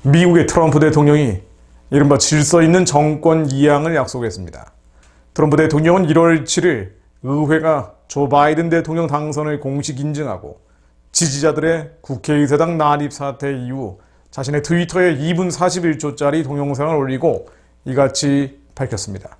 미국의 트럼프 대통령이 이른바 질서 있는 정권 이양을 약속했습니다. 트럼프 대통령은 1월 7일 의회가 조 바이든 대통령 당선을 공식 인증하고 지지자들의 국회의사당 난입 사태 이후 자신의 트위터에 2분 41초짜리 동영상을 올리고 이같이 밝혔습니다.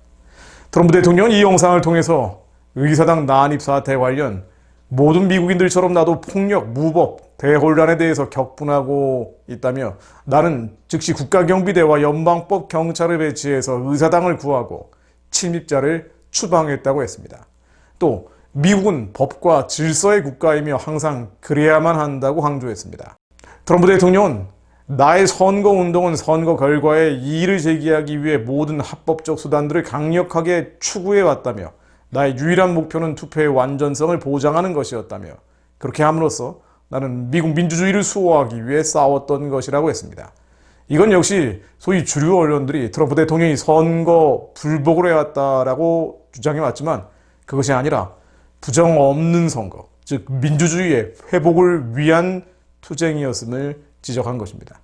트럼프 대통령은 이 영상을 통해서 의사당 난입 사태 관련 모든 미국인들처럼 나도 폭력, 무법, 대혼란에 대해서 격분하고 있다며 나는 즉시 국가경비대와 연방법 경찰을 배치해서 의사당을 구하고 침입자를 추방했다고 했습니다. 또 미국은 법과 질서의 국가이며 항상 그래야만 한다고 강조했습니다. 트럼프 대통령은 나의 선거운동은 선거 결과에 이의를 제기하기 위해 모든 합법적 수단들을 강력하게 추구해왔다며 나의 유일한 목표는 투표의 완전성을 보장하는 것이었다며 그렇게 함으로써 나는 미국 민주주의를 수호하기 위해 싸웠던 것이라고 했습니다. 이건 역시 소위 주류 언론들이 트럼프 대통령이 선거 불복을 해왔다라고 주장해왔지만 그것이 아니라 부정 없는 선거, 즉 민주주의의 회복을 위한 투쟁이었음을 지적한 것입니다.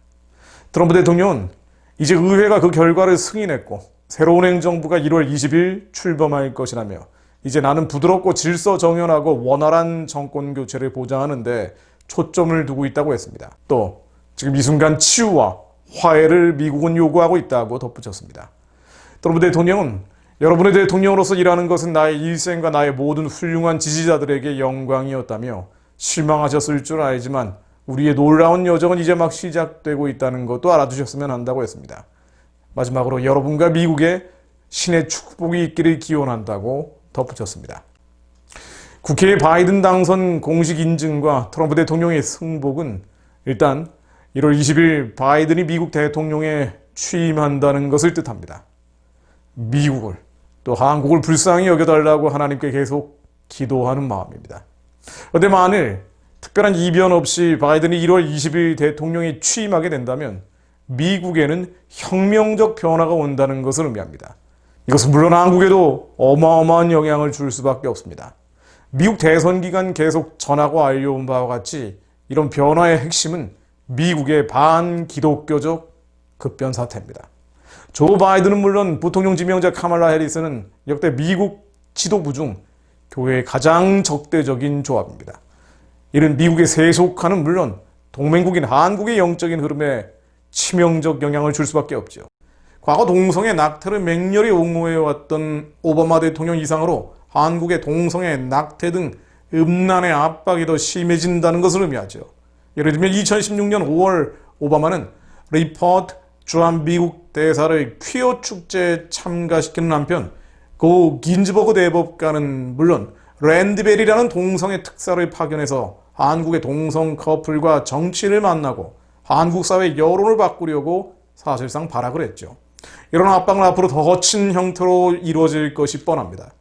트럼프 대통령은 이제 의회가 그 결과를 승인했고 새로운 행정부가 1월 20일 출범할 것이라며 이제 나는 부드럽고 질서 정연하고 원활한 정권 교체를 보장하는 데 초점을 두고 있다고 했습니다. 또 지금 이 순간 치유와 화해를 미국은 요구하고 있다고 덧붙였습니다. 트럼프 대통령은 여러분의 대통령으로서 일하는 것은 나의 일생과 나의 모든 훌륭한 지지자들에게 영광이었다며 실망하셨을 줄 알지만 우리의 놀라운 여정은 이제 막 시작되고 있다는 것도 알아두셨으면 한다고 했습니다. 마지막으로 여러분과 미국에 신의 축복이 있기를 기원한다고 덧붙였습니다. 국회의 바이든 당선 공식 인증과 트럼프 대통령의 승복은 일단 1월 20일 바이든이 미국 대통령에 취임한다는 것을 뜻합니다. 미국을 또 한국을 불쌍히 여겨달라고 하나님께 계속 기도하는 마음입니다. 그런데 만일 특별한 이변 없이 바이든이 1월 20일 대통령에 취임하게 된다면 미국에는 혁명적 변화가 온다는 것을 의미합니다. 이것은 물론 한국에도 어마어마한 영향을 줄 수밖에 없습니다. 미국 대선 기간 계속 전하고 알려온 바와 같이 이런 변화의 핵심은 미국의 반기독교적 급변 사태입니다. 조 바이든은 물론 부통령 지명자 카말라 해리스는 역대 미국 지도부 중 교회의 가장 적대적인 조합입니다. 이는 미국의 세속화는 물론 동맹국인 한국의 영적인 흐름에 치명적 영향을 줄 수밖에 없죠. 과거 동성애 낙태를 맹렬히 옹호해왔던 오바마 대통령 이상으로 한국의 동성애, 낙태 등 음란의 압박이 더 심해진다는 것을 의미하죠. 예를 들면 2016년 5월 오바마는 리포트 주한 미국 대사를 퀴어 축제에 참가시키는 한편 고 긴즈버그 대법관은 물론 랜드벨이라는 동성애 특사를 파견해서 한국의 동성 커플과 정치인을 만나고 한국 사회 여론을 바꾸려고 사실상 발악을 했죠. 이런 압박은 앞으로 더 거친 형태로 이루어질 것이 뻔합니다.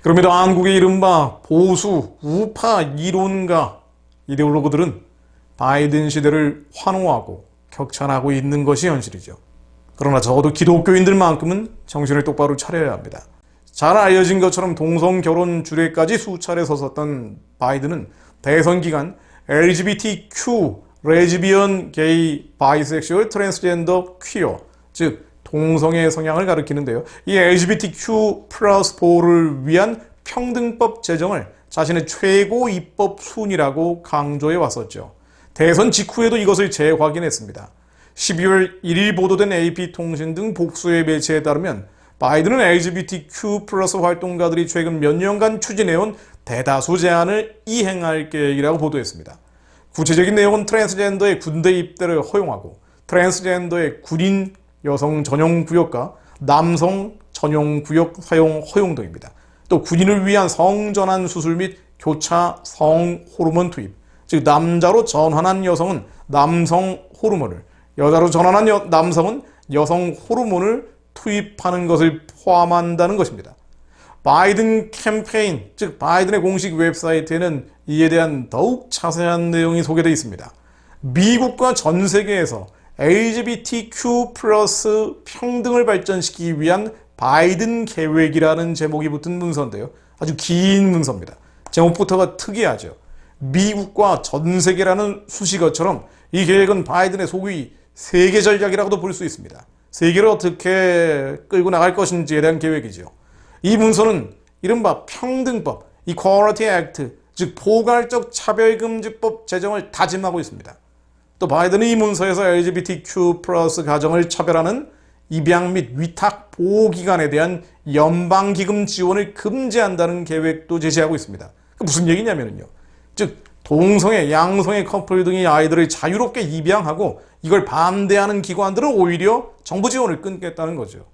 그럼에도 한국의 이른바 보수, 우파 이론가, 이데올로그들은 바이든 시대를 환호하고 격찬하고 있는 것이 현실이죠. 그러나 적어도 기독교인들만큼은 정신을 똑바로 차려야 합니다. 잘 알려진 것처럼 동성 결혼 주례까지 수차례 섰었던 바이든은 대선 기간 LGBTQ, 레즈비언, 게이, 바이섹슈얼, 트랜스젠더, 퀴어, 즉 동성애 성향을 가리키는데요. 이 LGBTQ+4를 위한 평등법 제정을 자신의 최고 입법 순위라고 강조해 왔었죠. 대선 직후에도 이것을 재확인했습니다. 12월 1일 보도된 AP통신 등 복수의 매체에 따르면 바이든은 LGBTQ+ 활동가들이 최근 몇 년간 추진해온 대다수 제안을 이행할 계획이라고 보도했습니다. 구체적인 내용은 트랜스젠더의 군대 입대를 허용하고 트랜스젠더의 군인 여성 전용 구역과 남성 전용 구역 사용 허용 등입니다. 또 군인을 위한 성전환 수술 및 교차 성 호르몬 투입, 즉 남자로 전환한 여성은 남성 호르몬을, 여자로 전환한 남성은 여성 호르몬을 투입하는 것을 포함한다는 것입니다. 바이든 캠페인, 즉 바이든의 공식 웹사이트에는 이에 대한 더욱 자세한 내용이 소개되어 있습니다. 미국과 전 세계에서 LGBTQ+ 평등을 발전시키기 위한 바이든 계획이라는 제목이 붙은 문서인데요. 아주 긴 문서입니다. 제목부터가 특이하죠. 미국과 전 세계라는 수식어처럼 이 계획은 바이든의 소위 세계 전략이라고도 볼 수 있습니다. 세계를 어떻게 끌고 나갈 것인지에 대한 계획이죠. 이 문서는 이른바 평등법, Equality Act, 즉 포괄적 차별금지법 제정을 다짐하고 있습니다. 또 바이든은 이 문서에서 LGBTQ+ 가정을 차별하는 입양 및 위탁 보호기관에 대한 연방기금 지원을 금지한다는 계획도 제시하고 있습니다. 무슨 얘기냐면요. 즉 동성애, 양성애 커플 등의 아이들을 자유롭게 입양하고 이걸 반대하는 기관들은 오히려 정부 지원을 끊겠다는 거죠.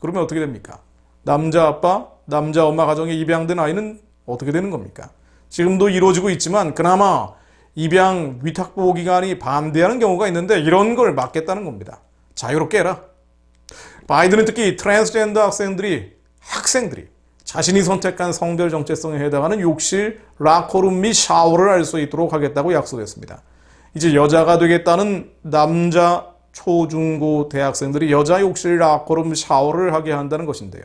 그러면 어떻게 됩니까? 남자 아빠, 남자 엄마 가정에 입양된 아이는 어떻게 되는 겁니까? 지금도 이루어지고 있지만 그나마 입양 위탁보호기관이 반대하는 경우가 있는데 이런 걸 막겠다는 겁니다. 자유롭게 해라. 바이든은 특히 트랜스젠더 학생들이 자신이 선택한 성별 정체성에 해당하는 욕실, 락커룸 및 샤워를 할 수 있도록 하겠다고 약속했습니다. 이제 여자가 되겠다는 남자 초중고 대학생들이 여자 욕실, 락커룸, 샤워를 하게 한다는 것인데요.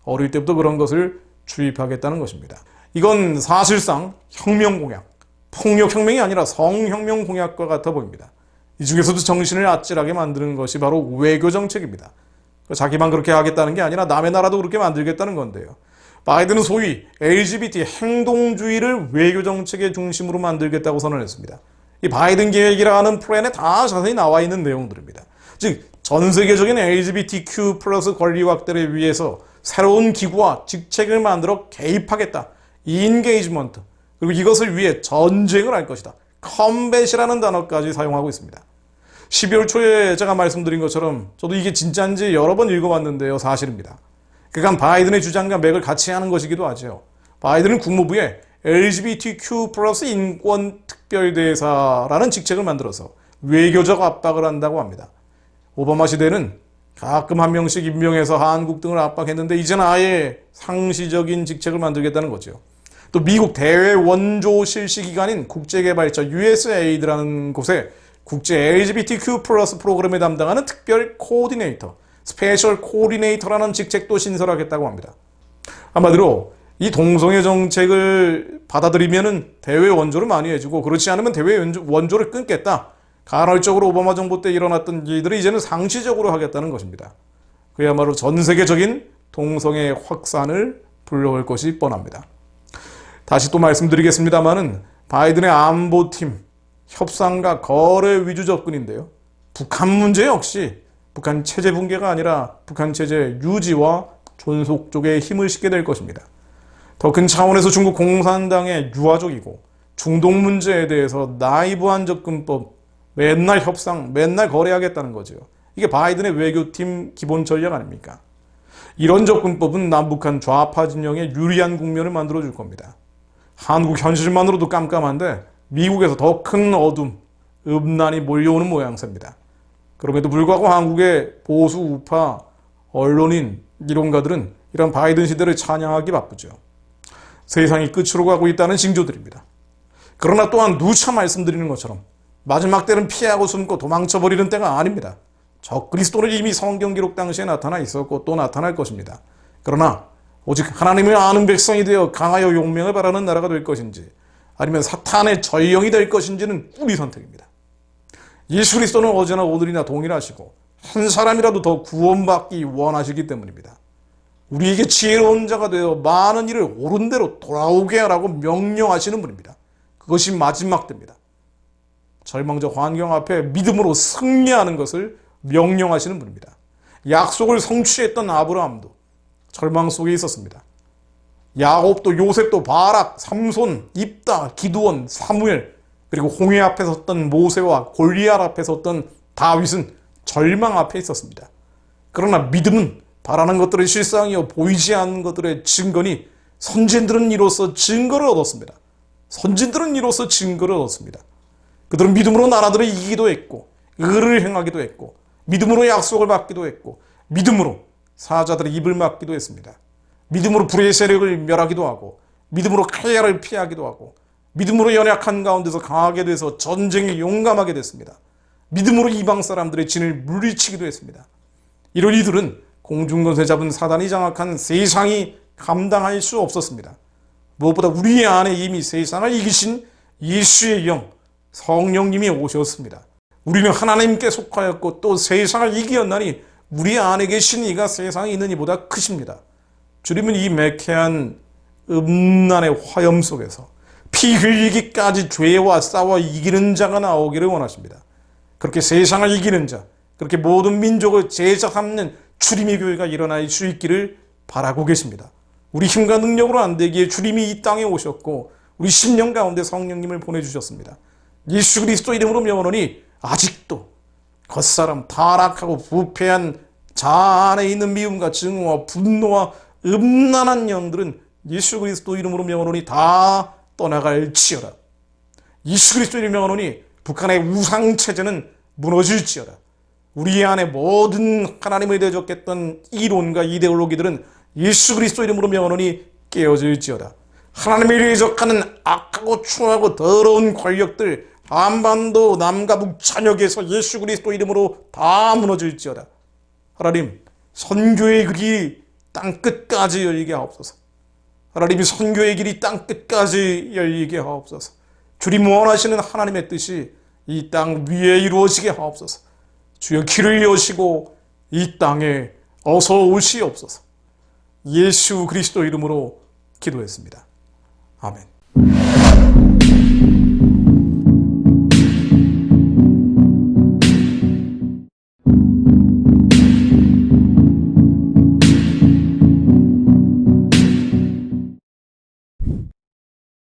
어릴 때부터 그런 것을 주입하겠다는 것입니다. 이건 사실상 혁명 공약, 폭력혁명이 아니라 성혁명 공약과 같아 보입니다. 이 중에서도 정신을 아찔하게 만드는 것이 바로 외교정책입니다. 자기만 그렇게 하겠다는 게 아니라 남의 나라도 그렇게 만들겠다는 건데요. 바이든은 소위 LGBT 행동주의를 외교정책의 중심으로 만들겠다고 선언했습니다. 이 바이든 계획이라는 플랜에 다 자세히 나와 있는 내용들입니다. 즉, 전 세계적인 LGBTQ+ 권리 확대를 위해서 새로운 기구와 직책을 만들어 개입하겠다. 인게이지먼트. 그리고 이것을 위해 전쟁을 할 것이다. 컴뱃이라는 단어까지 사용하고 있습니다. 12월 초에 제가 말씀드린 것처럼 저도 이게 진짜인지 여러 번 읽어봤는데요. 사실입니다. 그간 바이든의 주장과 맥을 같이 하는 것이기도 하죠. 바이든은 국무부에 LGBTQ+ 인권 특별대사라는 직책을 만들어서 외교적 압박을 한다고 합니다. 오바마 시대는 가끔 한 명씩 임명해서 한국 등을 압박했는데 이제는 아예 상시적인 직책을 만들겠다는 거죠. 또 미국 대외 원조 실시 기관인 국제개발처 USAID라는 곳에 국제 LGBTQ+ 프로그램을 담당하는 특별 코디네이터, 스페셜 코디네이터라는 직책도 신설하겠다고 합니다. 한마디로 이 동성애 정책을 받아들이면 대외 원조를 많이 해주고 그렇지 않으면 대외 원조를 끊겠다. 간헐적으로 오바마 정부 때 일어났던 일들을 이제는 상시적으로 하겠다는 것입니다. 그야말로 전 세계적인 동성애 확산을 불러올 것이 뻔합니다. 다시 또 말씀드리겠습니다마는 바이든의 안보팀 협상과 거래 위주 접근인데요. 북한 문제 역시 북한 체제 붕괴가 아니라 북한 체제 유지와 존속 쪽에 힘을 싣게 될 것입니다. 더 큰 차원에서 중국 공산당의 유화적이고 중동 문제에 대해서 나이브한 접근법, 맨날 협상, 맨날 거래하겠다는 거죠. 이게 바이든의 외교팀 기본 전략 아닙니까? 이런 접근법은 남북한 좌파 진영에 유리한 국면을 만들어줄 겁니다. 한국 현실만으로도 깜깜한데 미국에서 더 큰 어둠, 음란이 몰려오는 모양새입니다. 그럼에도 불구하고 한국의 보수 우파 언론인 이론가들은 이런 바이든 시대를 찬양하기 바쁘죠. 세상이 끝으로 가고 있다는 징조들입니다. 그러나 또한 누차 말씀드리는 것처럼 마지막 때는 피하고 숨고 도망쳐버리는 때가 아닙니다. 적그리스도는 이미 성경 기록 당시에 나타나 있었고 또 나타날 것입니다. 그러나 오직 하나님을 아는 백성이 되어 강하여 용명을 바라는 나라가 될 것인지 아니면 사탄의 전령이 될 것인지는 우리 선택입니다. 예수 그리스도는 어제나 오늘이나 동일하시고 한 사람이라도 더 구원받기 원하시기 때문입니다. 우리에게 지혜로운 자가 되어 많은 일을 옳은 대로 돌아오게 하라고 명령하시는 분입니다. 그것이 마지막 때입니다. 절망적 환경 앞에 믿음으로 승리하는 것을 명령하시는 분입니다. 약속을 성취했던 아브라함도 절망 속에 있었습니다. 야곱도 요셉도 바락, 삼손, 입다, 기드온, 사무엘 그리고 홍해 앞에 섰던 모세와 골리앗 앞에 섰던 다윗은 절망 앞에 있었습니다. 그러나 믿음은 바라는 것들의 실상이요 보이지 않는 것들의 증거니 선진들은 이로써 증거를 얻었습니다. 선진들은 이로써 증거를 얻었습니다. 그들은 믿음으로 나라들을 이기기도 했고 의를 행하기도 했고 믿음으로 약속을 받기도 했고 믿음으로 사자들의 입을 막기도 했습니다. 믿음으로 불의 세력을 멸하기도 하고 믿음으로 칼날을 피하기도 하고 믿음으로 연약한 가운데서 강하게 돼서 전쟁에 용감하게 됐습니다. 믿음으로 이방 사람들의 진을 물리치기도 했습니다. 이런 이들은 공중권세 잡은 사단이 장악한 세상이 감당할 수 없었습니다. 무엇보다 우리 안에 이미 세상을 이기신 예수의 영, 성령님이 오셨습니다. 우리는 하나님께 속하였고 또 세상을 이기었나니 우리 안에 계신 이가 세상에 있는 이보다 크십니다. 주님은 이 매캐한 음란의 화염 속에서 피 흘리기까지 죄와 싸워 이기는 자가 나오기를 원하십니다. 그렇게 세상을 이기는 자, 그렇게 모든 민족을 제자 삼는 주님의 교회가 일어날 수 있기를 바라고 계십니다. 우리 힘과 능력으로 안 되기에 주님이 이 땅에 오셨고 우리 심령 가운데 성령님을 보내주셨습니다. 예수 그리스도 이름으로 명하노니 아직도 겉사람 타락하고 부패한 자 안에 있는 미움과 증오와 분노와 음란한 영들은 예수 그리스도 이름으로 명하노니 다 떠나갈지어다. 예수 그리스도 이름으로 명하노니 북한의 우상체제는 무너질지어다. 우리 안에 모든 하나님을 대적했던 이론과 이데올로기들은 예수 그리스도 이름으로 명하노니 깨어질지어다. 하나님을 대적하는 악하고 추하고 더러운 권력들 한반도 남과 북 잔역에서 예수 그리스도 이름으로 다 무너질지어다. 하나님, 선교의 길이 땅끝까지 열리게 하옵소서. 하나님이 선교의 길이 땅끝까지 열리게 하옵소서. 주님 원하시는 하나님의 뜻이 이 땅 위에 이루어지게 하옵소서. 주여 길을 여시고 이 땅에 어서 오시옵소서. 예수 그리스도 이름으로 기도했습니다. 아멘.